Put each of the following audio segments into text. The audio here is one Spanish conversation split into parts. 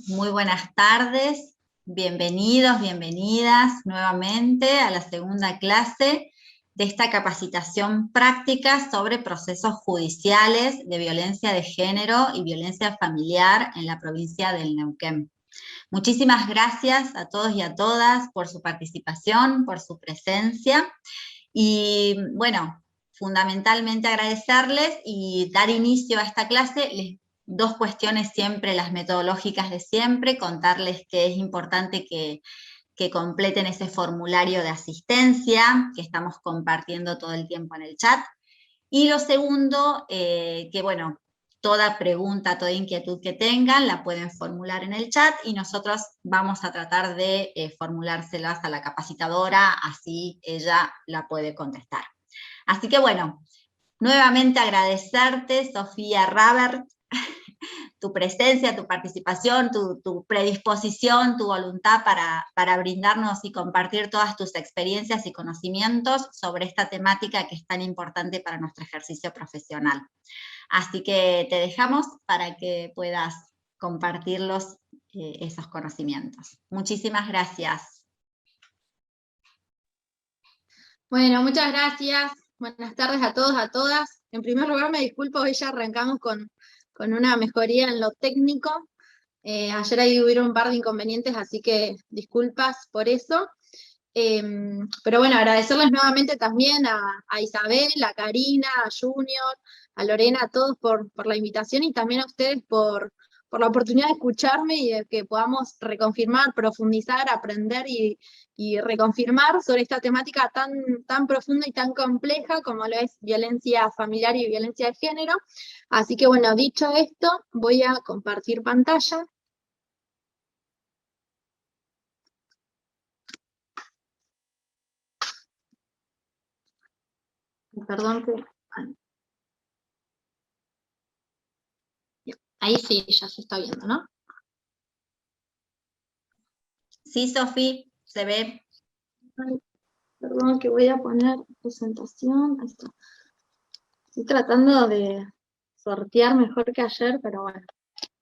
Muy buenas tardes, bienvenidos, bienvenidas nuevamente a la segunda clase de esta capacitación práctica sobre procesos judiciales de violencia de género y violencia familiar en la provincia del Neuquén. Muchísimas gracias a todos y a todas por su participación, por su presencia y bueno, fundamentalmente agradecerles y dar inicio a esta clase. Dos cuestiones siempre, las metodológicas de siempre, contarles que es importante que completen ese formulario de asistencia que estamos compartiendo todo el tiempo en el chat. Y lo segundo, que bueno, toda pregunta, toda inquietud que tengan la pueden formular en el chat y nosotros vamos a tratar de formulárselas a la capacitadora, así ella la puede contestar. Así que bueno, nuevamente agradecerte, Sofía Rabert, tu presencia, tu participación, tu predisposición, tu voluntad para brindarnos y compartir todas tus experiencias y conocimientos sobre esta temática que es tan importante para nuestro ejercicio profesional. Así que te dejamos para que puedas compartirlos, esos conocimientos. Muchísimas gracias. Bueno, muchas gracias. Buenas tardes a todos, a todas. En primer lugar, me disculpo, hoy ya arrancamos con una mejoría en lo técnico. Ayer ahí hubieron un par de inconvenientes, así que disculpas por eso. Pero bueno, agradecerles nuevamente también a Isabel, a Karina, a Junior, a Lorena, a todos por la invitación y también a ustedes por la oportunidad de escucharme y de que podamos reconfirmar, profundizar, aprender y reconfirmar sobre esta temática tan profunda y tan compleja como lo es violencia familiar y violencia de género. Así que bueno, dicho esto, voy a compartir pantalla. Perdón que... Ahí sí, ya se está viendo, ¿no? Sí, Sofi, se ve. Ay, perdón que voy a poner presentación. Ahí está. Estoy tratando de sortear mejor que ayer, pero bueno,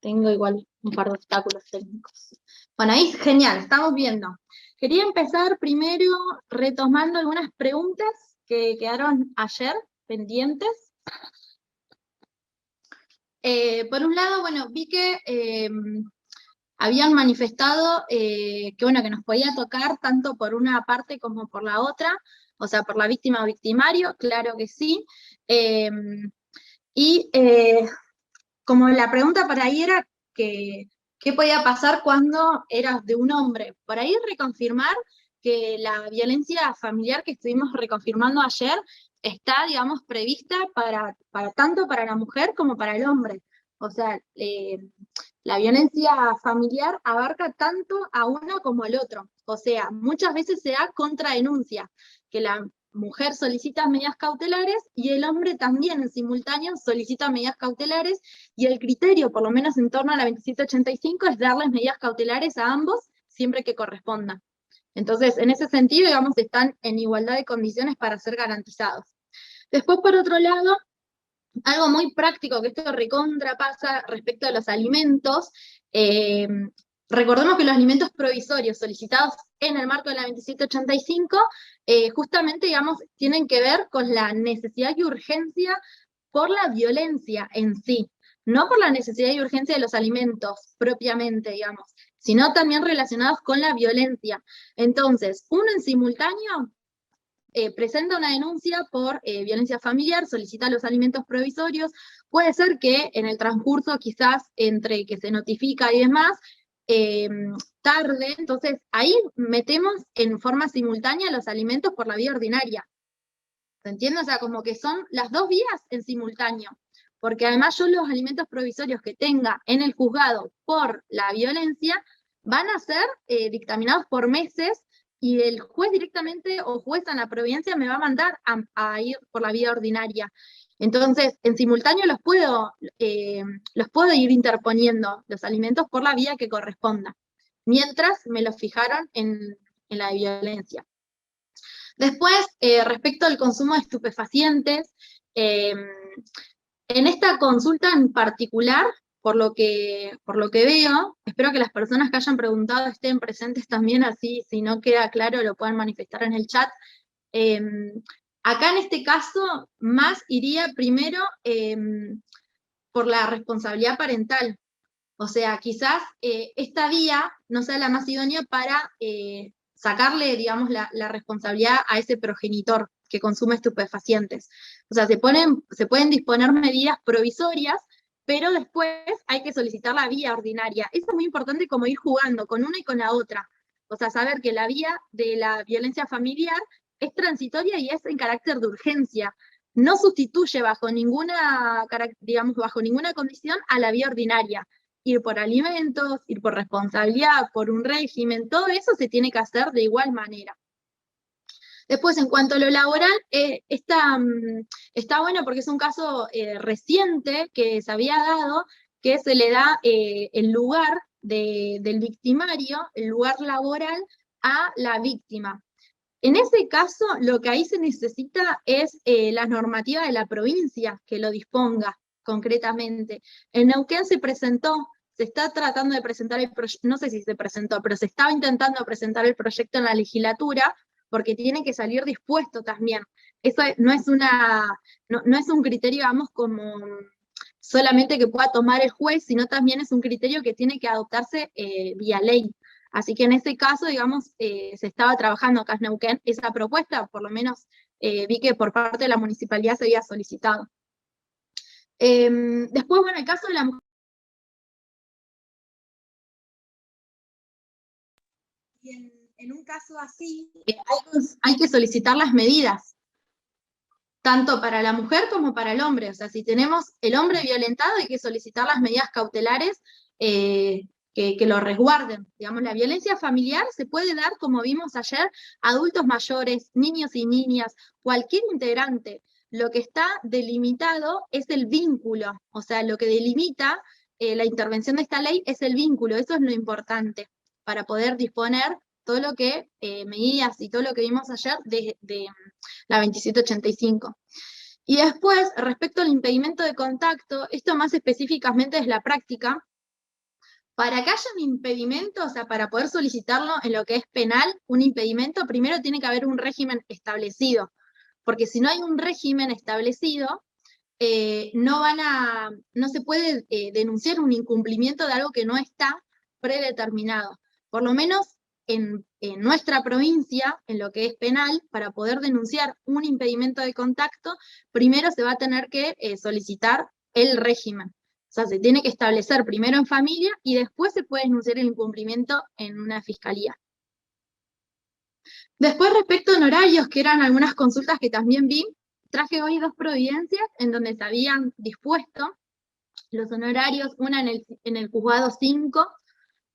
tengo igual un par de obstáculos técnicos. Bueno, ahí genial, estamos viendo. Quería empezar primero retomando algunas preguntas que quedaron ayer pendientes. Por un lado, bueno, vi que habían manifestado que, bueno, que nos podía tocar tanto por una parte como por la otra, o sea, por la víctima o victimario, claro que sí. Y como la pregunta por ahí era que, ¿qué podía pasar cuando eras de un hombre? Por ahí reconfirmar que la violencia familiar que estuvimos reconfirmando ayer está, digamos, prevista tanto para la mujer como para el hombre. O sea, la violencia familiar abarca tanto a uno como al otro. O sea, muchas veces se da contradenuncia, que la mujer solicita medidas cautelares y el hombre también en simultáneo solicita medidas cautelares, y el criterio, por lo menos en torno a la 2785, es darles medidas cautelares a ambos siempre que corresponda. Entonces, en ese sentido, digamos, están en igualdad de condiciones para ser garantizados. Después, por otro lado, algo muy práctico que esto recontra pasa respecto a los alimentos. Recordemos que los alimentos provisorios solicitados en el marco de la 2785 justamente, digamos, tienen que ver con la necesidad y urgencia por la violencia en sí, no por la necesidad y urgencia de los alimentos propiamente, digamos, sino también relacionados con la violencia. Entonces, uno en simultáneo presenta una denuncia por violencia familiar, solicita los alimentos provisorios, puede ser que en el transcurso quizás entre que se notifica y demás, tarde, entonces ahí metemos en forma simultánea los alimentos por la vía ordinaria. ¿Se entiende? O sea, como que son las dos vías en simultáneo, porque además yo los alimentos provisorios que tenga en el juzgado por la violencia van a ser dictaminados por meses, y el juez directamente o jueza en la providencia me va a mandar a ir por la vía ordinaria. Entonces, en simultáneo los puedo ir interponiendo los alimentos por la vía que corresponda, mientras me los fijaron en la violencia. Después, respecto al consumo de estupefacientes, en esta consulta en particular, por lo que veo, espero que las personas que hayan preguntado estén presentes también, así si no queda claro lo puedan manifestar en el chat. Acá en este caso, más iría primero por la responsabilidad parental. O sea, quizás esta vía no sea la más idónea para sacarle, digamos, la responsabilidad a ese progenitor que consume estupefacientes. O sea, se pueden disponer medidas provisorias, pero después hay que solicitar la vía ordinaria. Eso es muy importante, como ir jugando con una y con la otra. O sea, saber que la vía de la violencia familiar es transitoria y es en carácter de urgencia. No sustituye bajo ninguna, digamos, bajo ninguna condición a la vía ordinaria. Ir por alimentos, ir por responsabilidad, por un régimen, todo eso se tiene que hacer de igual manera. Después, en cuanto a lo laboral, está bueno porque es un caso reciente que se había dado, que se le da el lugar del victimario, el lugar laboral, a la víctima. En ese caso, lo que ahí se necesita es la normativa de la provincia que lo disponga concretamente. En Neuquén se está tratando de presentar el proyecto, no sé si se presentó, pero se estaba intentando presentar el proyecto en la legislatura, porque tiene que salir dispuesto también. Eso no es un criterio, digamos, como solamente que pueda tomar el juez, sino también es un criterio que tiene que adoptarse vía ley. Así que en ese caso, digamos, se estaba trabajando acá en Neuquén esa propuesta, por lo menos vi que por parte de la municipalidad se había solicitado. Después, bueno, el caso de la mujer. Y en un caso así, hay que solicitar las medidas, tanto para la mujer como para el hombre. O sea, si tenemos el hombre violentado, hay que solicitar las medidas cautelares que lo resguarden. Digamos, la violencia familiar se puede dar, como vimos ayer, a adultos mayores, niños y niñas, cualquier integrante. Lo que está delimitado es el vínculo, o sea, lo que delimita la intervención de esta ley es el vínculo, eso es lo importante, para poder disponer todo lo que, medidas y todo lo que vimos ayer de la 2785. Y después, respecto al impedimento de contacto, esto más específicamente es la práctica. Para que haya un impedimento, o sea, para poder solicitarlo en lo que es penal, un impedimento, primero tiene que haber un régimen establecido, porque si no hay un régimen establecido, no se puede denunciar un incumplimiento de algo que no está predeterminado. Por lo menos en nuestra provincia, en lo que es penal, para poder denunciar un impedimento de contacto, primero se va a tener que solicitar el régimen. O sea, se tiene que establecer primero en familia y después se puede denunciar el incumplimiento en una fiscalía. Después, respecto a honorarios, que eran algunas consultas que también vi, traje hoy 2 providencias en donde se habían dispuesto los honorarios, una en el juzgado 5,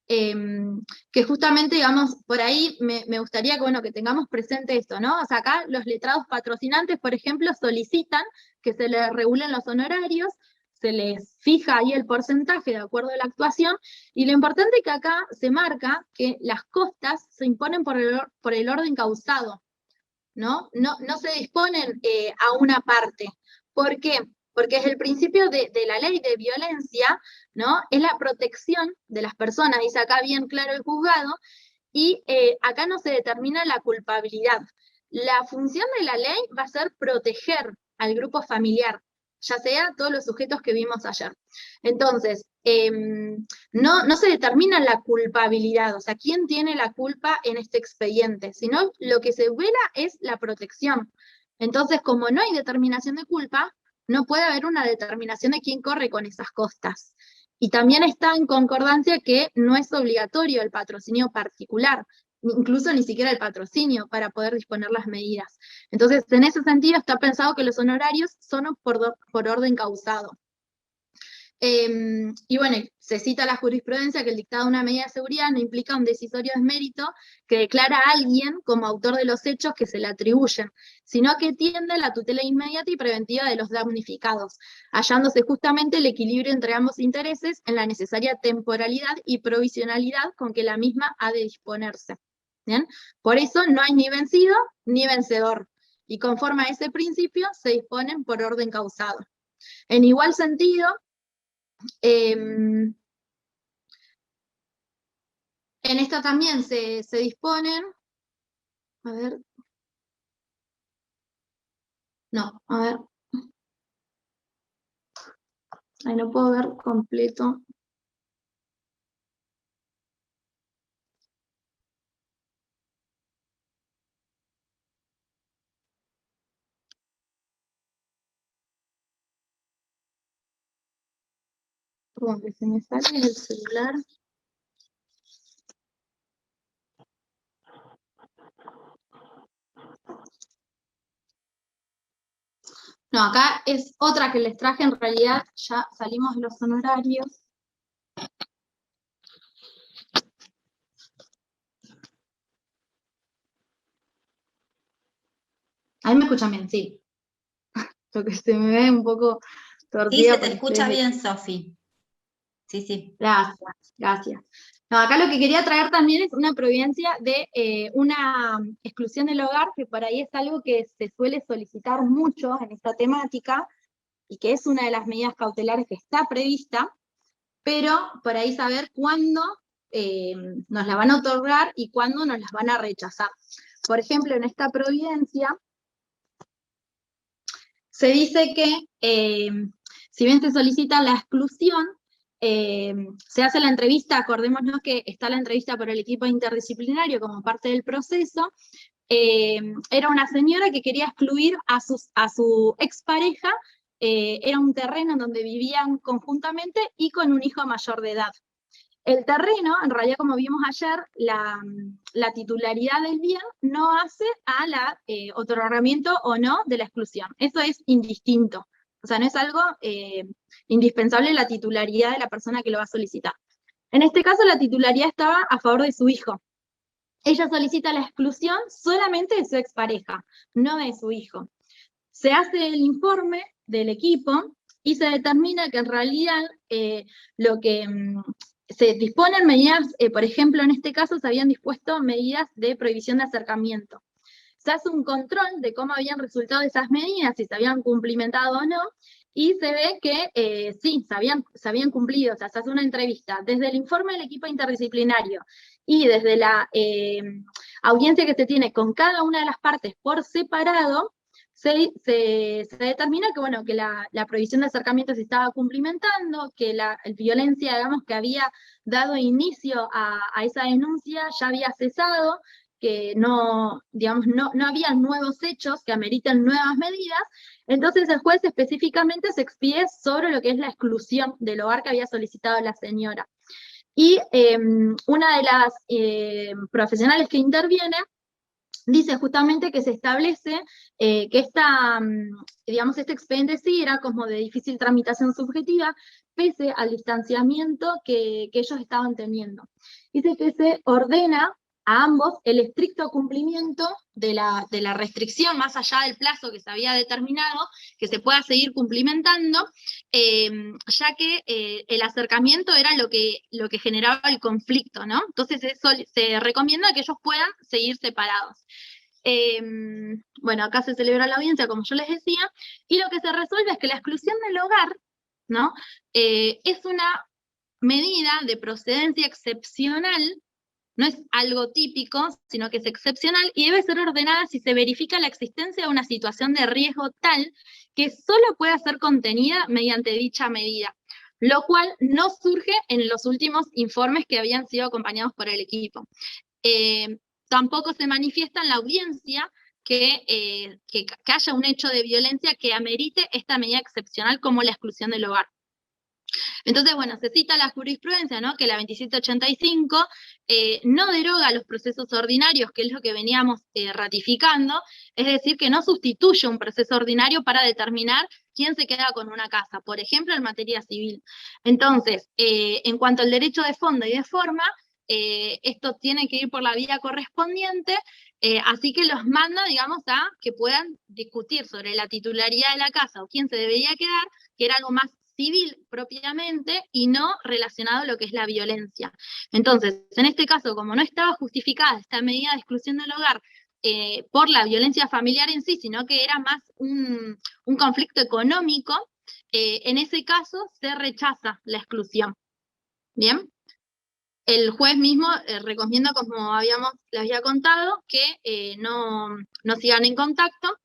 que justamente, digamos, por ahí me gustaría que, bueno, que tengamos presente esto, ¿no? O sea, acá los letrados patrocinantes, por ejemplo, solicitan que se les regulen los honorarios, se les fija ahí el porcentaje de acuerdo a la actuación, y lo importante es que acá se marca que las costas se imponen por el orden causado, ¿no? No se disponen a una parte. ¿Por qué? Porque es el principio de la ley de violencia, ¿no? Es la protección de las personas, dice acá bien claro el juzgado, y acá no se determina la culpabilidad. La función de la ley va a ser proteger al grupo familiar, ya sea todos los sujetos que vimos ayer. Entonces, no se determina la culpabilidad, o sea, quién tiene la culpa en este expediente, sino lo que se vela es la protección. Entonces, como no hay determinación de culpa, no puede haber una determinación de quién corre con esas costas. Y también está en concordancia que no es obligatorio el patrocinio particular, incluso ni siquiera el patrocinio para poder disponer las medidas. Entonces, en ese sentido está pensado que los honorarios son por orden causado. Y bueno, se cita la jurisprudencia que el dictado de una medida de seguridad no implica un decisorio desmérito que declara a alguien como autor de los hechos que se le atribuyen, sino que tiende a la tutela inmediata y preventiva de los damnificados, hallándose justamente el equilibrio entre ambos intereses en la necesaria temporalidad y provisionalidad con que la misma ha de disponerse. ¿Bien? Por eso no hay ni vencido ni vencedor, y conforme a ese principio se disponen por orden causado. En igual sentido, En esta también se disponen, a ver, no, a ver, ahí no puedo ver completo. Como que se me sale el celular. No, acá es otra que les traje, en realidad ya salimos de los honorarios. Ahí me escuchan bien, sí. Lo que se me ve un poco Sí, torcida. se te escucha bien, Sofi. Sí, sí. Gracias, gracias. No, acá lo que quería traer también es una providencia de una exclusión del hogar, que por ahí es algo que se suele solicitar mucho en esta temática, y que es una de las medidas cautelares que está prevista, pero por ahí saber cuándo nos la van a otorgar y cuándo nos las van a rechazar. Por ejemplo, en esta providencia se dice que si bien se solicita la exclusión, se hace la entrevista, acordémonos que está la entrevista por el equipo interdisciplinario como parte del proceso. Era una señora que quería excluir a su expareja, era un terreno en donde vivían conjuntamente y con un hijo mayor de edad. El terreno, en realidad, como vimos ayer, la titularidad del bien no hace a la otorgamiento o no de la exclusión. Eso es indistinto. O sea, no es algo indispensable la titularidad de la persona que lo va a solicitar. En este caso, la titularidad estaba a favor de su hijo. Ella solicita la exclusión solamente de su expareja, no de su hijo. Se hace el informe del equipo y se determina que en realidad lo que se disponen medidas, por ejemplo, en este caso se habían dispuesto medidas de prohibición de acercamiento. Se hace un control de cómo habían resultado esas medidas, si se habían cumplimentado o no, y se ve que sí, se habían cumplido. O sea, se hace una entrevista desde el informe del equipo interdisciplinario y desde la audiencia que se tiene con cada una de las partes por separado. Se determina que, bueno, que la prohibición de acercamiento se estaba cumplimentando, que la violencia, digamos, que había dado inicio a esa denuncia ya había cesado, que no, digamos, no había nuevos hechos que ameriten nuevas medidas. Entonces el juez específicamente se expide sobre lo que es la exclusión del hogar que había solicitado la señora. Y una de las profesionales que interviene dice justamente que se establece que digamos, este expediente sí era como de difícil tramitación subjetiva, pese al distanciamiento que ellos estaban teniendo. Dice que se ordena a ambos el estricto cumplimiento de la restricción, más allá del plazo que se había determinado, que se pueda seguir cumplimentando, ya que el acercamiento era lo que generaba el conflicto, ¿no? Entonces eso se recomienda que ellos puedan seguir separados. Bueno, acá se celebra la audiencia, como yo les decía, y lo que se resuelve es que la exclusión del hogar, ¿no? Es una medida de procedencia excepcional, no es algo típico, sino que es excepcional y debe ser ordenada si se verifica la existencia de una situación de riesgo tal que solo pueda ser contenida mediante dicha medida, lo cual no surge en los últimos informes que habían sido acompañados por el equipo. Tampoco se manifiesta en la audiencia que haya un hecho de violencia que amerite esta medida excepcional como la exclusión del hogar. Entonces, bueno, se cita la jurisprudencia, ¿no? Que la 2785 no deroga los procesos ordinarios, que es lo que veníamos ratificando, es decir, que no sustituye un proceso ordinario para determinar quién se queda con una casa, por ejemplo, en materia civil. Entonces, en cuanto al derecho de fondo y de forma, esto tiene que ir por la vía correspondiente, así que los manda, digamos, a que puedan discutir sobre la titularidad de la casa o quién se debería quedar, que era algo más civil propiamente y no relacionado a lo que es la violencia. Entonces, en este caso, como no estaba justificada esta medida de exclusión del hogar por la violencia familiar en sí, sino que era más un conflicto económico, en ese caso se rechaza la exclusión. ¿Bien? El juez mismo recomienda, como les había contado, que no sigan en contacto.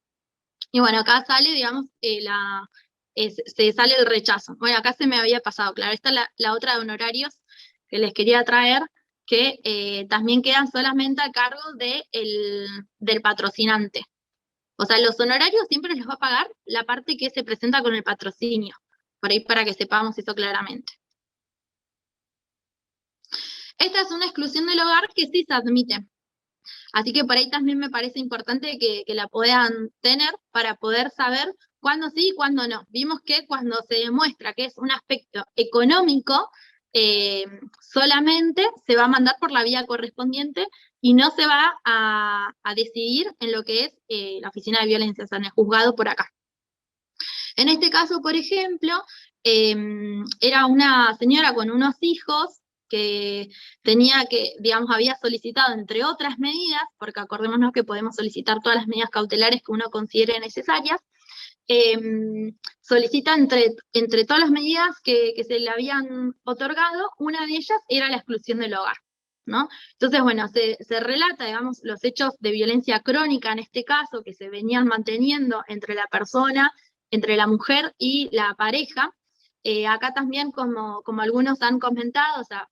Y bueno, acá sale, digamos, se sale el rechazo. Bueno, acá se me había pasado, claro. Esta es la otra de honorarios que les quería traer, que también quedan solamente a cargo del patrocinante. O sea, los honorarios siempre les va a pagar la parte que se presenta con el patrocinio. Por ahí para que sepamos eso claramente. Esta es una exclusión del hogar que sí se admite. Así que por ahí también me parece importante que la puedan tener para poder saber cuándo sí y cuándo no. Vimos que cuando se demuestra que es un aspecto económico, solamente se va a mandar por la vía correspondiente y no se va a decidir en lo que es la oficina de violencia, o sea, en el juzgado por acá. En este caso, por ejemplo, era una señora con unos hijos que digamos, había solicitado, entre otras medidas, porque acordémonos que podemos solicitar todas las medidas cautelares que uno considere necesarias, solicita entre todas las medidas que se le habían otorgado, una de ellas era la exclusión del hogar, ¿no? Entonces, bueno, se relata, digamos, los hechos de violencia crónica en este caso, que se venían manteniendo entre la persona, entre la mujer y la pareja. Acá también, como algunos han comentado, o sea,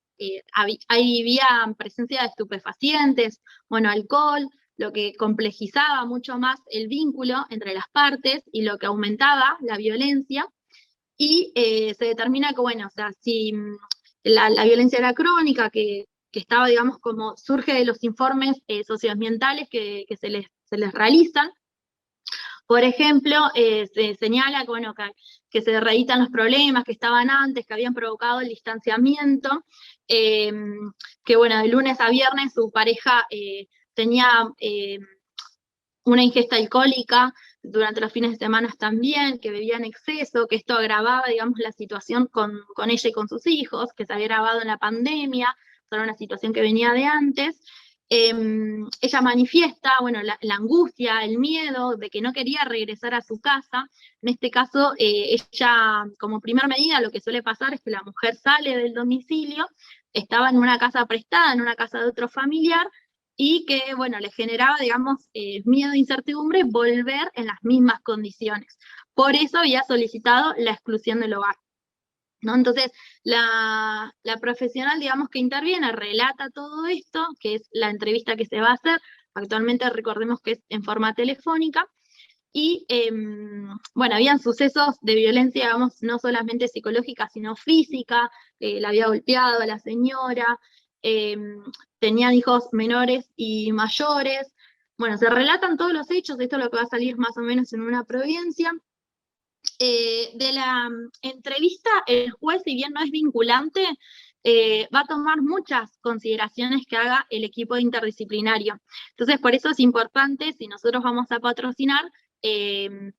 había presencia de estupefacientes, bueno, alcohol, lo que complejizaba mucho más el vínculo entre las partes y lo que aumentaba la violencia. Y se determina que, bueno, o sea, si la violencia era crónica, que estaba, digamos, como surge de los informes socioambientales que se les realizan. Por ejemplo, se señala que, bueno, que se reeditan los problemas que estaban antes, que habían provocado el distanciamiento, que, bueno, de lunes a viernes su pareja tenía una ingesta alcohólica, durante los fines de semana también, que bebía en exceso, que esto agravaba, digamos, la situación con ella y con sus hijos, que se había agravado en la pandemia, era una situación que venía de antes. Ella manifiesta, bueno, la angustia, el miedo de que no quería regresar a su casa. En este caso, ella, como primer medida, lo que suele pasar es que la mujer sale del domicilio, estaba en una casa prestada, en una casa de otro familiar, y que, bueno, le generaba, digamos, miedo e incertidumbre volver en las mismas condiciones. Por eso había solicitado la exclusión del hogar, ¿no? Entonces, la profesional, digamos, que interviene, relata todo esto, que es la entrevista que se va a hacer. Actualmente recordemos que es en forma telefónica, y bueno, habían sucesos de violencia, digamos, no solamente psicológica, sino física. La había golpeado a la señora, tenían hijos menores y mayores. Bueno, se relatan todos los hechos, esto es lo que va a salir más o menos en una providencia. De la entrevista, el juez, si bien no es vinculante, va a tomar muchas consideraciones que haga el equipo interdisciplinario. Entonces, por eso es importante, si nosotros vamos a patrocinar,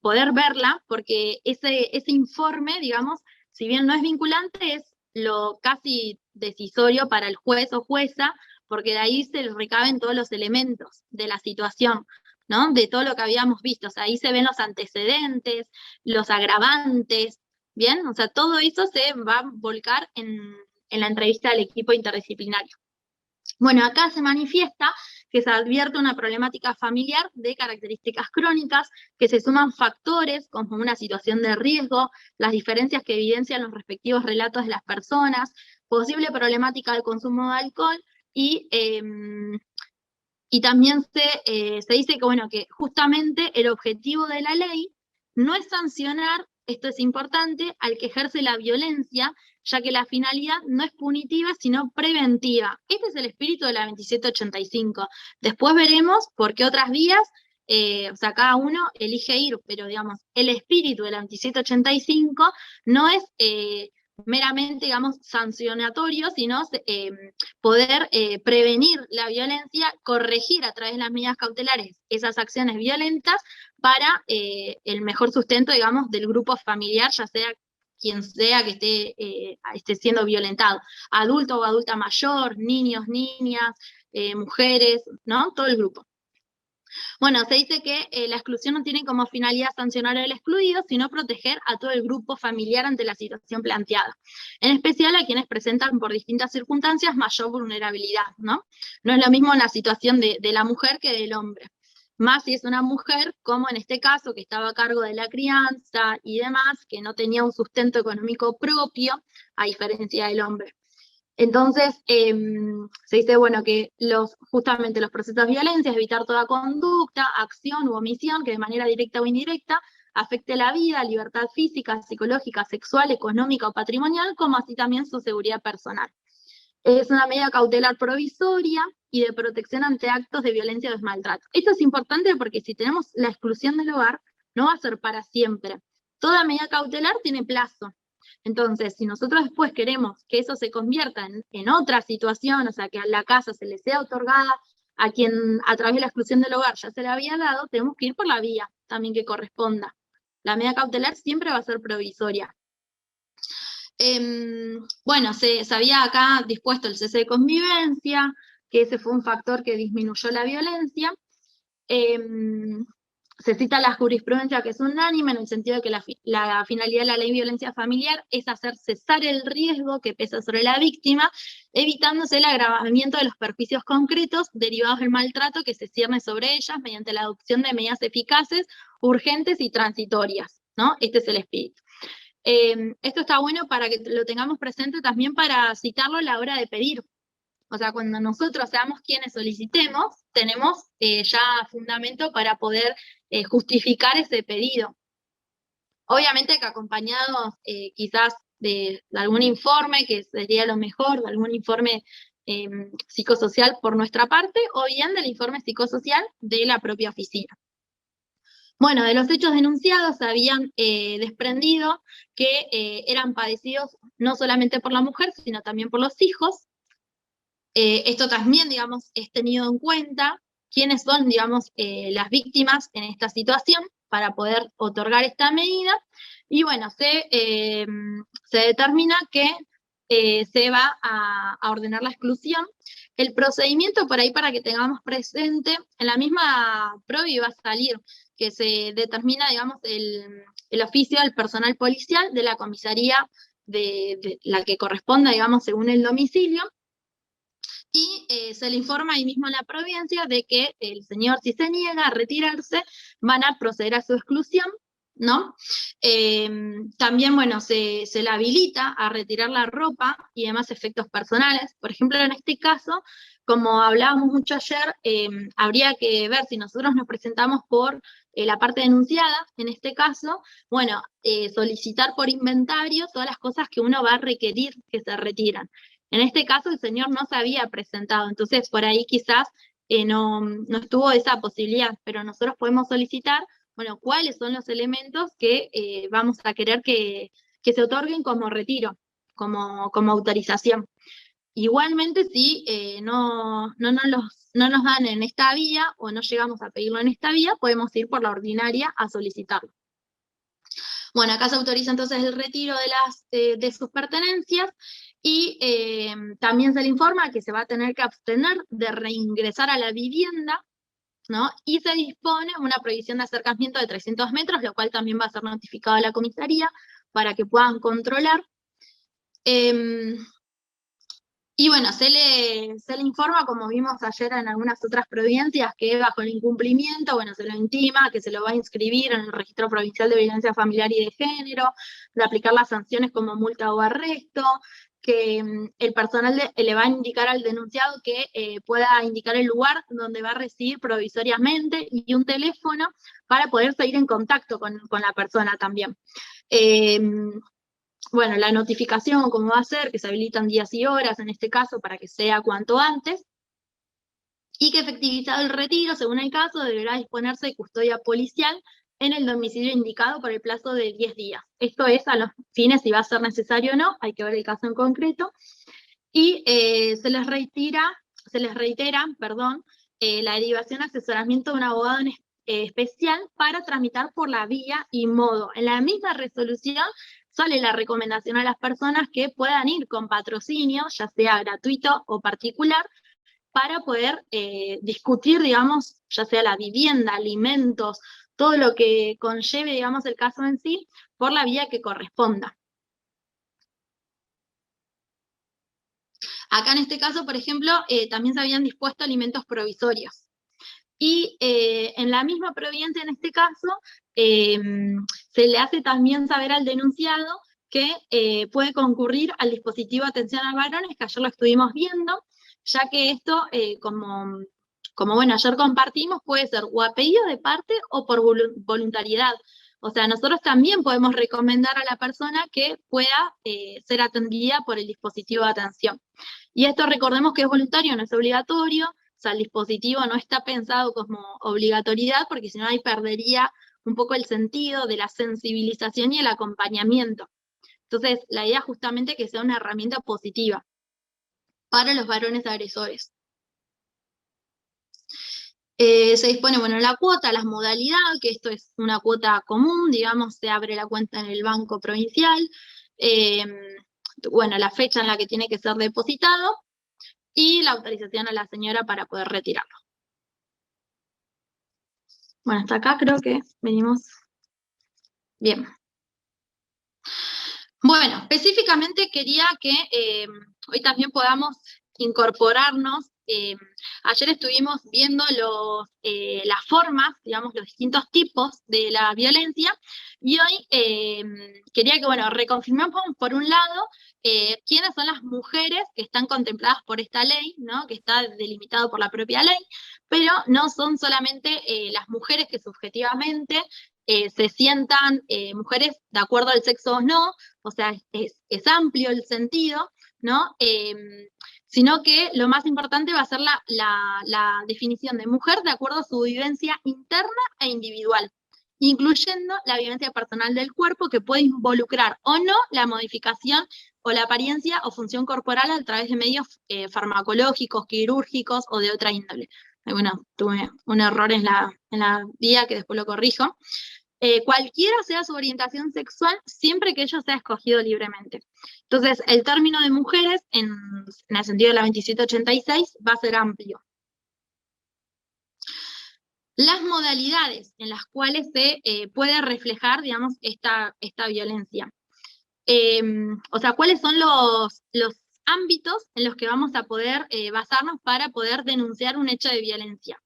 poder verla, porque ese informe, digamos, si bien no es vinculante, es lo casi decisorio para el juez o jueza, porque de ahí se recaben todos los elementos de la situación, ¿no? De todo lo que habíamos visto. O sea, ahí se ven los antecedentes, los agravantes, ¿bien? O sea, todo eso se va a volcar en la entrevista del equipo interdisciplinario. Bueno, acá se manifiesta que se advierte una problemática familiar de características crónicas, que se suman factores como una situación de riesgo, las diferencias que evidencian los respectivos relatos de las personas, posible problemática del consumo de alcohol, y también se dice que, bueno, que justamente el objetivo de la ley no es sancionar, esto es importante, al que ejerce la violencia, ya que la finalidad no es punitiva, sino preventiva. Este es el espíritu de la 2785. Después veremos por qué otras vías, o sea, cada uno elige ir, pero digamos, el espíritu de la 2785 no es meramente, digamos, sancionatorio, sino poder prevenir la violencia, corregir a través de las medidas cautelares esas acciones violentas para el mejor sustento, digamos, del grupo familiar, ya sea quien sea que esté siendo violentado, adulto o adulta mayor, niños, niñas, mujeres, ¿no? Todo el grupo. Bueno, se dice que la exclusión no tiene como finalidad sancionar al excluido, sino proteger a todo el grupo familiar ante la situación planteada. En especial a quienes presentan por distintas circunstancias mayor vulnerabilidad, ¿no? No es lo mismo la situación de la mujer que del hombre. Más si es una mujer, como en este caso, que estaba a cargo de la crianza y demás, que no tenía un sustento económico propio, a diferencia del hombre. Entonces, se dice, bueno, que justamente los procesos de violencia es evitar toda conducta, acción u omisión que de manera directa o indirecta afecte la vida, libertad física, psicológica, sexual, económica o patrimonial, como así también su seguridad personal. Es una medida cautelar provisoria y de protección ante actos de violencia o de maltrato. Esto es importante porque si tenemos la exclusión del hogar, no va a ser para siempre. Toda medida cautelar tiene plazo. Entonces, si nosotros después queremos que eso se convierta en otra situación, o sea, que a la casa se le sea otorgada a quien a través de la exclusión del hogar ya se le había dado, tenemos que ir por la vía también que corresponda. La medida cautelar siempre va a ser provisoria. Bueno, se había acá dispuesto el cese de convivencia, que ese fue un factor que disminuyó la violencia. Se cita la jurisprudencia que es unánime en el sentido de que la finalidad de la ley de violencia familiar es hacer cesar el riesgo que pesa sobre la víctima, evitándose el agravamiento de los perjuicios concretos derivados del maltrato que se cierne sobre ellas mediante la adopción de medidas eficaces, urgentes y transitorias, ¿no? Este es el espíritu. Esto está bueno para que lo tengamos presente también para citarlo a la hora de pedir. O sea, cuando nosotros seamos quienes solicitemos, tenemos ya fundamento para poder justificar ese pedido. Obviamente que acompañado quizás de algún informe, que sería lo mejor, de algún informe psicosocial por nuestra parte, o bien del informe psicosocial de la propia oficina. Bueno, de los hechos denunciados se habían desprendido que eran padecidos no solamente por la mujer, sino también por los hijos. Esto también, digamos, es tenido en cuenta quiénes son, digamos, las víctimas en esta situación para poder otorgar esta medida. Y bueno, se determina que se va a ordenar la exclusión. El procedimiento, por ahí para que tengamos presente, en la misma PROVI va a salir que se determina, digamos, el oficio del personal policial de la comisaría de la que corresponda, digamos, según el domicilio, y se le informa ahí mismo a la provincia de que el señor, si se niega a retirarse, van a proceder a su exclusión, ¿no? También, bueno, se le habilita a retirar la ropa y demás efectos personales. Por ejemplo, en este caso, como hablábamos mucho ayer, habría que ver si nosotros nos presentamos por la parte denunciada, en este caso, bueno, solicitar por inventario todas las cosas que uno va a requerir que se retiran. En este caso el señor no se había presentado, entonces por ahí quizás no estuvo esa posibilidad, pero nosotros podemos solicitar, bueno, cuáles son los elementos que vamos a querer que se otorguen como retiro, como autorización. Igualmente, si no nos dan en esta vía o no llegamos a pedirlo en esta vía, podemos ir por la ordinaria a solicitarlo. Bueno, acá se autoriza entonces el retiro de sus pertenencias y también se le informa que se va a tener que abstener de reingresar a la vivienda, ¿no? Y se dispone una prohibición de acercamiento de 300 metros, lo cual también va a ser notificado a la comisaría para que puedan controlar. Y bueno, se le informa, como vimos ayer en algunas otras provincias, que bajo el incumplimiento, bueno, se lo intima, que se lo va a inscribir en el Registro Provincial de Violencia Familiar y de Género, de aplicar las sanciones como multa o arresto, que el personal le va a indicar al denunciado que pueda indicar el lugar donde va a residir provisoriamente y un teléfono para poder seguir en contacto con la persona también. Bueno, la notificación, cómo va a ser, que se habilitan días y horas en este caso para que sea cuanto antes, y que efectivizado el retiro, según el caso, deberá disponerse de custodia policial en el domicilio indicado por el plazo de 10 días. Esto es a los fines si va a ser necesario o no, hay que ver el caso en concreto, y se les reitera, la derivación a asesoramiento de un abogado especial para tramitar por la vía y modo. En la misma resolución sale la recomendación a las personas que puedan ir con patrocinio, ya sea gratuito o particular, para poder discutir, digamos, ya sea la vivienda, alimentos, todo lo que conlleve, digamos, el caso en sí, por la vía que corresponda. Acá en este caso, por ejemplo, también se habían dispuesto alimentos provisorios. Y en la misma providencia, en este caso, se le hace también saber al denunciado que puede concurrir al dispositivo de atención a varones, que ayer lo estuvimos viendo, ya que esto, como bueno, ayer compartimos, puede ser o a pedido de parte o por voluntariedad. O sea, nosotros también podemos recomendar a la persona que pueda ser atendida por el dispositivo de atención. Y esto recordemos que es voluntario, no es obligatorio. O sea, el dispositivo no está pensado como obligatoriedad, porque si no ahí perdería un poco el sentido de la sensibilización y el acompañamiento. Entonces, la idea es justamente que sea una herramienta positiva para los varones agresores. Se dispone, bueno, la cuota, las modalidades, que esto es una cuota común, digamos, se abre la cuenta en el banco provincial, bueno, la fecha en la que tiene que ser depositado, y la autorización a la señora para poder retirarlo. Bueno, hasta acá creo que venimos bien. Bueno, específicamente quería que hoy también podamos incorporarnos. Ayer estuvimos viendo las formas, digamos, los distintos tipos de la violencia, y hoy quería que, bueno, reconfirmemos por un lado quiénes son las mujeres que están contempladas por esta ley, ¿no? Que está delimitado por la propia ley, pero no son solamente las mujeres que subjetivamente se sientan mujeres de acuerdo al sexo o no, o sea, es amplio el sentido, ¿no? Sino que lo más importante va a ser la definición de mujer de acuerdo a su vivencia interna e individual, incluyendo la vivencia personal del cuerpo, que puede involucrar o no la modificación o la apariencia o función corporal a través de medios farmacológicos, quirúrgicos o de otra índole. Bueno, tuve un error en la vía que después lo corrijo. Cualquiera sea su orientación sexual, siempre que ello sea escogido libremente. Entonces, el término de mujeres, en el sentido de la 2786, va a ser amplio. Las modalidades en las cuales se puede reflejar, digamos, esta violencia. O sea, ¿cuáles son los ámbitos en los que vamos a poder basarnos para poder denunciar un hecho de violencia?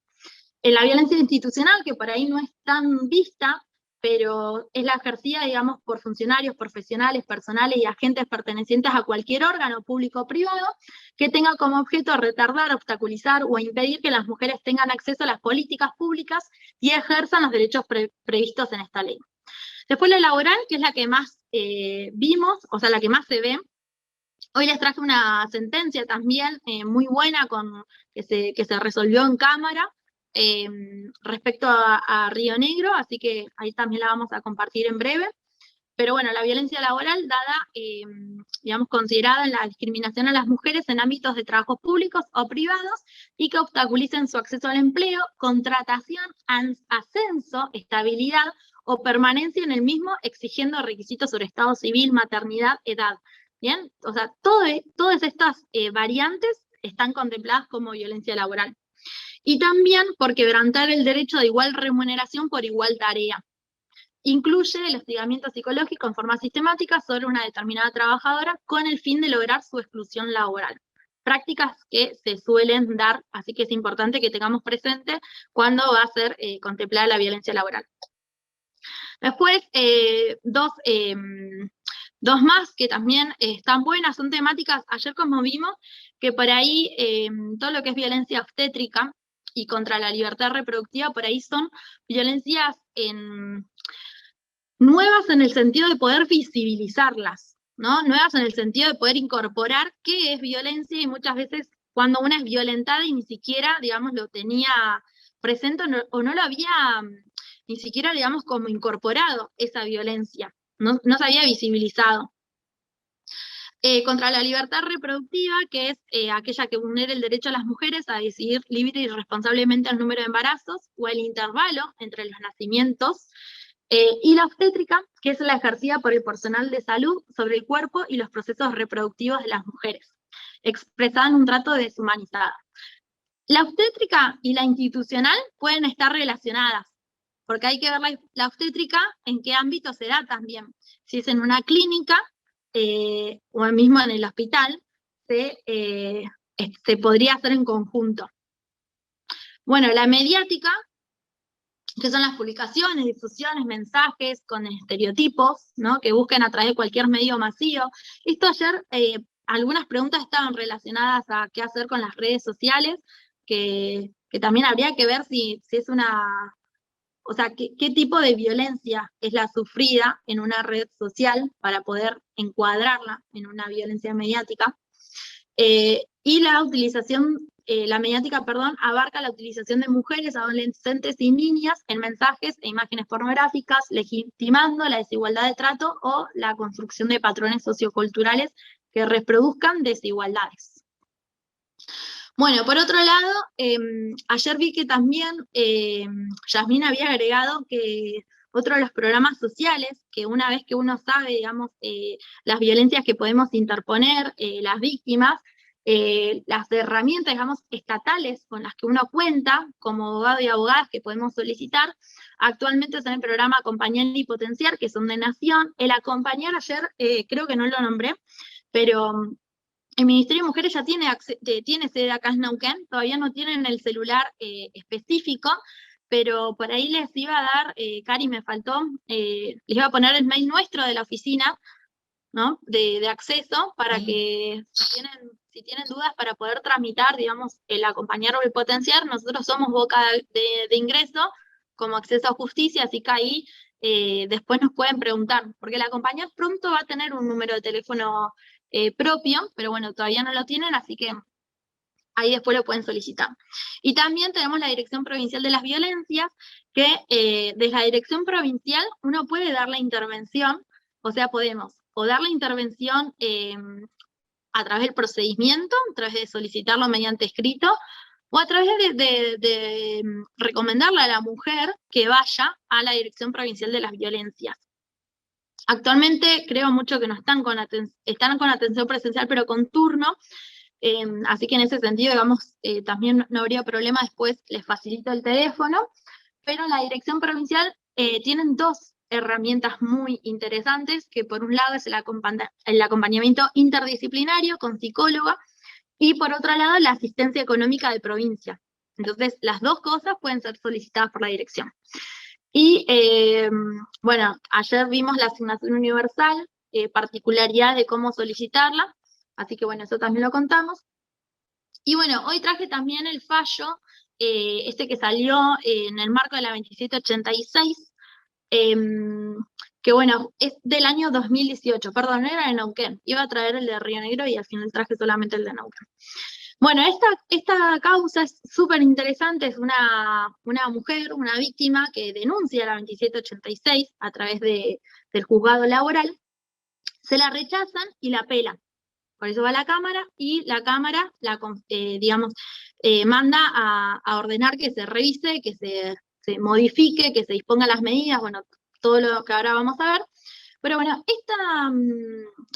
La violencia institucional, que por ahí no es tan vista, pero es la ejercida, digamos, por funcionarios, profesionales, personales y agentes pertenecientes a cualquier órgano público o privado que tenga como objeto retardar, obstaculizar o impedir que las mujeres tengan acceso a las políticas públicas y ejerzan los derechos previstos en esta ley. Después la laboral, que es la que más vimos, o sea, la que más se ve. Hoy les traje una sentencia también muy buena que se resolvió en Cámara, respecto a Río Negro, así que ahí también la vamos a compartir en breve. Pero bueno, la violencia laboral dada, digamos, considerada en la discriminación a las mujeres en ámbitos de trabajos públicos o privados y que obstaculicen su acceso al empleo, contratación, ascenso, estabilidad o permanencia en el mismo, exigiendo requisitos sobre estado civil, maternidad, edad. ¿Bien? O sea, todas estas variantes están contempladas como violencia laboral. Y también por quebrantar el derecho de igual remuneración por igual tarea. Incluye el hostigamiento psicológico en forma sistemática sobre una determinada trabajadora con el fin de lograr su exclusión laboral. Prácticas que se suelen dar, así que es importante que tengamos presente cuando va a ser contemplada la violencia laboral. Después, dos más que también están buenas, son temáticas, ayer como vimos, que por ahí todo lo que es violencia obstétrica y contra la libertad reproductiva, por ahí son violencias nuevas en el sentido de poder visibilizarlas, ¿no? Nuevas en el sentido de poder incorporar qué es violencia, y muchas veces cuando una es violentada y ni siquiera, digamos, lo tenía presente o no lo había ni siquiera, digamos, como incorporado esa violencia, no se había visibilizado. Contra la libertad reproductiva, que es aquella que vulnera el derecho a las mujeres a decidir libre y responsablemente el número de embarazos o el intervalo entre los nacimientos, y la obstétrica, que es la ejercida por el personal de salud sobre el cuerpo y los procesos reproductivos de las mujeres, expresada en un trato deshumanizado. La obstétrica y la institucional pueden estar relacionadas, porque hay que ver la obstétrica en qué ámbito se da también. Si es en una clínica o mismo en el hospital, se podría hacer en conjunto. Bueno, la mediática, que son las publicaciones, difusiones, mensajes con estereotipos, ¿no? Que busquen a través de cualquier medio masivo. Esto ayer, algunas preguntas estaban relacionadas a qué hacer con las redes sociales, que también habría que ver si es una... O sea, qué tipo de violencia es la sufrida en una red social para poder encuadrarla en una violencia mediática. Y la utilización, la mediática, perdón, abarca la utilización de mujeres, adolescentes y niñas en mensajes e imágenes pornográficas, legitimando la desigualdad de trato o la construcción de patrones socioculturales que reproduzcan desigualdades. Bueno, por otro lado, ayer vi que también Yasmín había agregado que otro de los programas sociales, que una vez que uno sabe, digamos, las violencias que podemos interponer, las víctimas, las herramientas, digamos, estatales con las que uno cuenta como abogado y abogadas que podemos solicitar, actualmente son el programa Acompañar y Potenciar, que son de Nación. El Acompañar ayer, creo que no lo nombré, pero... El Ministerio de Mujeres ya tiene sede acá en Neuquén, todavía no tienen el celular específico, pero por ahí les iba a dar, Cari me faltó, les iba a poner el mail nuestro de la oficina, ¿no? De acceso, para que si tienen dudas para poder tramitar, digamos, el acompañar o el potenciar. Nosotros somos boca de ingreso como acceso a justicia, así que ahí después nos pueden preguntar, porque el acompañar pronto va a tener un número de teléfono propio, pero bueno, todavía no lo tienen, así que ahí después lo pueden solicitar. Y también tenemos la Dirección Provincial de las Violencias, que desde la Dirección Provincial uno puede dar la intervención, o sea, podemos o dar la intervención a través del procedimiento, a través de solicitarlo mediante escrito, o a través de recomendarle a la mujer que vaya a la Dirección Provincial de las Violencias. Actualmente creo mucho que no están con atención presencial, pero con turno, así que en ese sentido, digamos, también no habría problema, después les facilito el teléfono, pero en la Dirección Provincial tienen dos herramientas muy interesantes, que por un lado es el acompañamiento interdisciplinario con psicóloga, y por otro lado la asistencia económica de provincia. Entonces, las dos cosas pueden ser solicitadas por la dirección. Y bueno, ayer vimos la asignación universal, particularidad de cómo solicitarla, así que bueno, eso también lo contamos. Y bueno, hoy traje también el fallo, este que salió en el marco de la 2786, que bueno, es del año 2018, perdón, no era de Neuquén, iba a traer el de Río Negro y al final traje solamente el de Neuquén. Bueno, esta causa es súper interesante, es una mujer, una víctima que denuncia la 2786 a través del juzgado laboral, se la rechazan y la apelan. Por eso va a la Cámara y la Cámara, manda a ordenar que se revise, que se modifique, que se dispongan las medidas, bueno, todo lo que ahora vamos a ver. Pero bueno,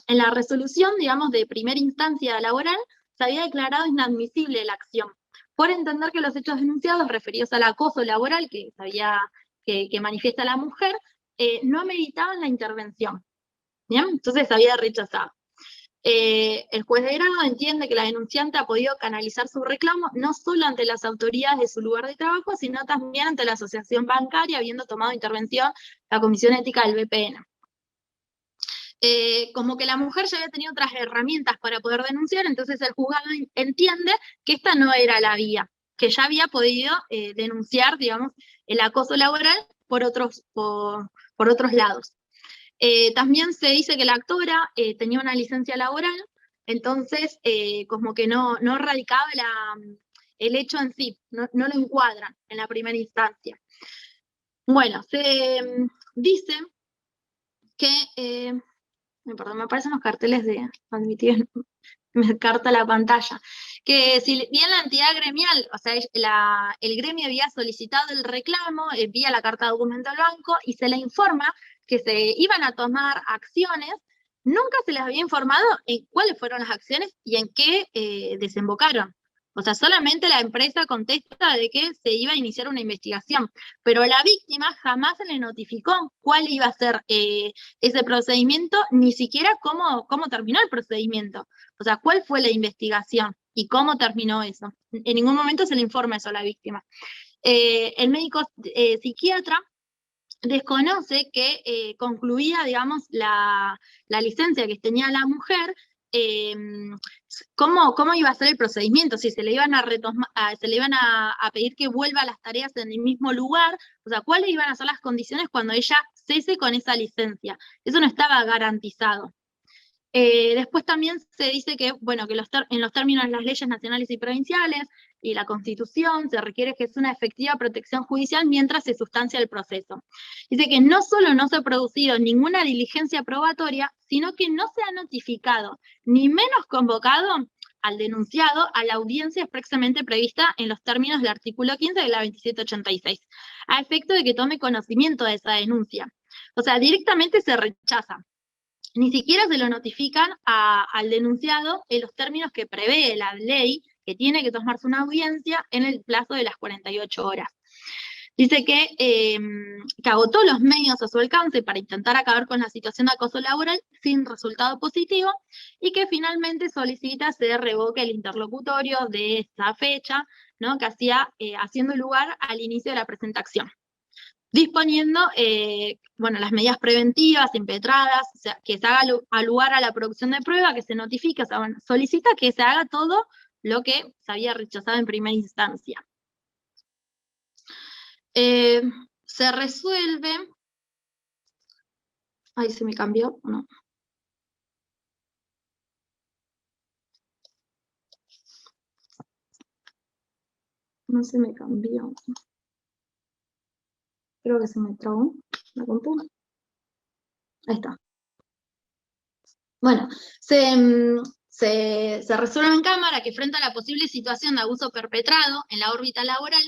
en la resolución, digamos, de primera instancia laboral, se había declarado inadmisible la acción, por entender que los hechos denunciados referidos al acoso laboral que manifiesta la mujer, no ameritaban la intervención. ¿Bien? Entonces se había rechazado. El juez de grado entiende que la denunciante ha podido canalizar su reclamo no solo ante las autoridades de su lugar de trabajo, sino también ante la asociación bancaria, habiendo tomado intervención la Comisión Ética del BPN. Como que la mujer ya había tenido otras herramientas para poder denunciar, entonces el juzgado entiende que esta no era la vía, que ya había podido denunciar, digamos, el acoso laboral por otros lados. También se dice que la actora tenía una licencia laboral, entonces como que no radicaba el hecho en sí, no lo encuadran en la primera instancia. Bueno, se dice que, perdón, me aparecen los carteles de admitir, me carta la pantalla, que si bien la entidad gremial, o sea, el gremio había solicitado el reclamo, envía la carta de documento al banco y se le informa que se iban a tomar acciones, nunca se les había informado en cuáles fueron las acciones y en qué desembocaron. O sea, solamente la empresa contesta de que se iba a iniciar una investigación, pero a la víctima jamás se le notificó cuál iba a ser ese procedimiento, ni siquiera cómo terminó el procedimiento. O sea, cuál fue la investigación y cómo terminó eso. En ningún momento se le informa eso a la víctima. El médico psiquiatra desconoce que concluía, digamos, la licencia que tenía la mujer, cómo iba a ser el procedimiento, si se le iban se le iban a pedir que vuelva a las tareas en el mismo lugar, o sea, cuáles iban a ser las condiciones cuando ella cese con esa licencia. Eso no estaba garantizado. Después también se dice que, bueno, que en los términos de las leyes nacionales y provinciales y la Constitución se requiere que es una efectiva protección judicial mientras se sustancia el proceso. Dice que no solo no se ha producido ninguna diligencia probatoria, sino que no se ha notificado, ni menos convocado al denunciado a la audiencia expresamente prevista en los términos del artículo 15 de la 2786, a efecto de que tome conocimiento de esa denuncia. O sea, directamente se rechaza. Ni siquiera se lo notifican al denunciado en los términos que prevé la ley, que tiene que tomarse una audiencia en el plazo de las 48 horas. Dice que agotó los medios a su alcance para intentar acabar con la situación de acoso laboral sin resultado positivo y que finalmente solicita se revoque el interlocutorio de esta fecha, ¿no? Que haciendo lugar al inicio de la presentación, disponiendo las medidas preventivas, impetradas, o sea, que se haga lugar a la producción de prueba, que se notifique, o sea, solicita que se haga todo lo que se había rechazado en primera instancia. Se resuelve... Ahí se me cambió, no. No se me cambió. Creo que se me trabó la computadora. Ahí está. Bueno, se resuelve en cámara que frente a la posible situación de abuso perpetrado en la órbita laboral,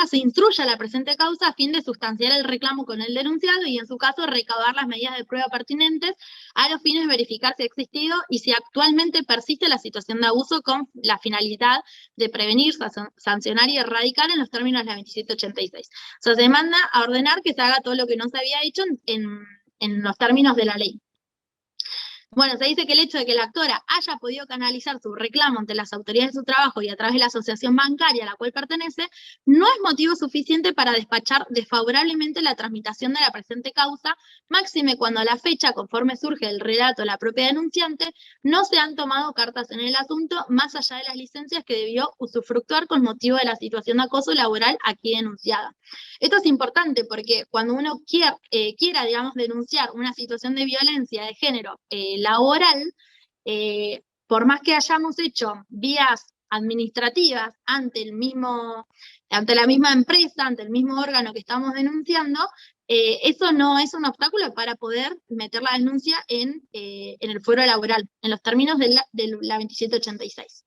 se instruya la presente causa a fin de sustanciar el reclamo con el denunciado y en su caso recabar las medidas de prueba pertinentes a los fines de verificar si ha existido y si actualmente persiste la situación de abuso con la finalidad de prevenir, sancionar y erradicar en los términos de la 2786. O sea, se manda a ordenar que se haga todo lo que no se había hecho en los términos de la ley. Bueno, se dice que el hecho de que la actora haya podido canalizar su reclamo ante las autoridades de su trabajo y a través de la asociación bancaria a la cual pertenece, no es motivo suficiente para despachar desfavorablemente la tramitación de la presente causa, máxime cuando a la fecha, conforme surge el relato de la propia denunciante, no se han tomado cartas en el asunto, más allá de las licencias que debió usufructuar con motivo de la situación de acoso laboral aquí denunciada. Esto es importante porque cuando uno quiera, digamos, denunciar una situación de violencia de género laboral, por más que hayamos hecho vías administrativas ante la misma empresa, ante el mismo órgano que estamos denunciando, eso no es un obstáculo para poder meter la denuncia en el fuero laboral, en los términos de la 2786.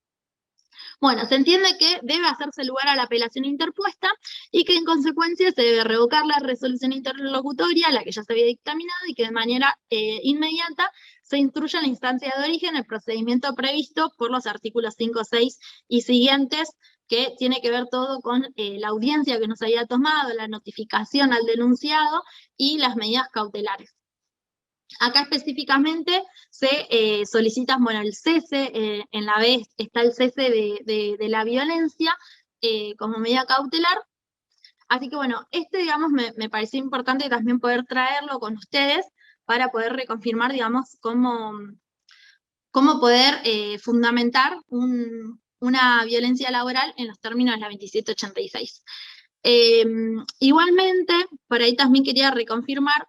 Bueno, se entiende que debe hacerse lugar a la apelación interpuesta y que en consecuencia se debe revocar la resolución interlocutoria, la que ya se había dictaminado, y que de manera inmediata se instruya en la instancia de origen el procedimiento previsto por los artículos 5, 6 y siguientes, que tiene que ver todo con la audiencia que nos había tomado, la notificación al denunciado y las medidas cautelares. Acá específicamente se solicita, bueno, el cese, en la B está el cese de la violencia como medida cautelar. Así que bueno, digamos, me pareció importante también poder traerlo con ustedes para poder reconfirmar, digamos, cómo poder fundamentar una violencia laboral en los términos de la 2786. Igualmente, por ahí también quería reconfirmar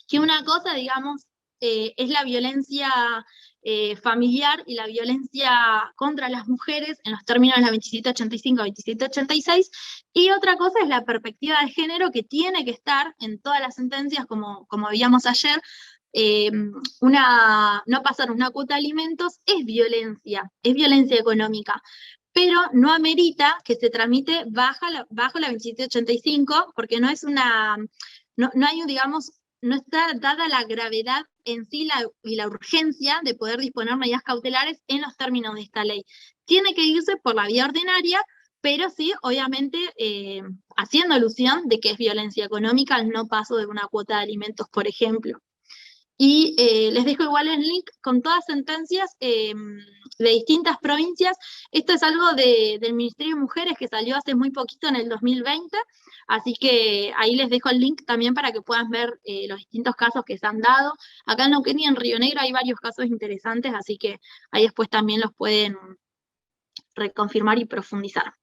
que una cosa, digamos, es la violencia familiar y la violencia contra las mujeres en los términos de la 2785-2786, y otra cosa es la perspectiva de género que tiene que estar en todas las sentencias, como veíamos ayer. No pasar una cuota de alimentos es violencia económica, pero no amerita que se tramite bajo la 2785, porque no hay, digamos, no está dada la gravedad en sí y la urgencia de poder disponer medidas cautelares en los términos de esta ley. Tiene que irse por la vía ordinaria, pero sí, obviamente, haciendo alusión de que es violencia económica el no paso de una cuota de alimentos, por ejemplo. Y les dejo igual el link con todas sentencias de distintas provincias. Esto es algo del Ministerio de Mujeres que salió hace muy poquito, en el 2020, así que ahí les dejo el link también para que puedan ver los distintos casos que se han dado. Acá en Neuquén y en Río Negro hay varios casos interesantes, así que ahí después también los pueden reconfirmar y profundizar.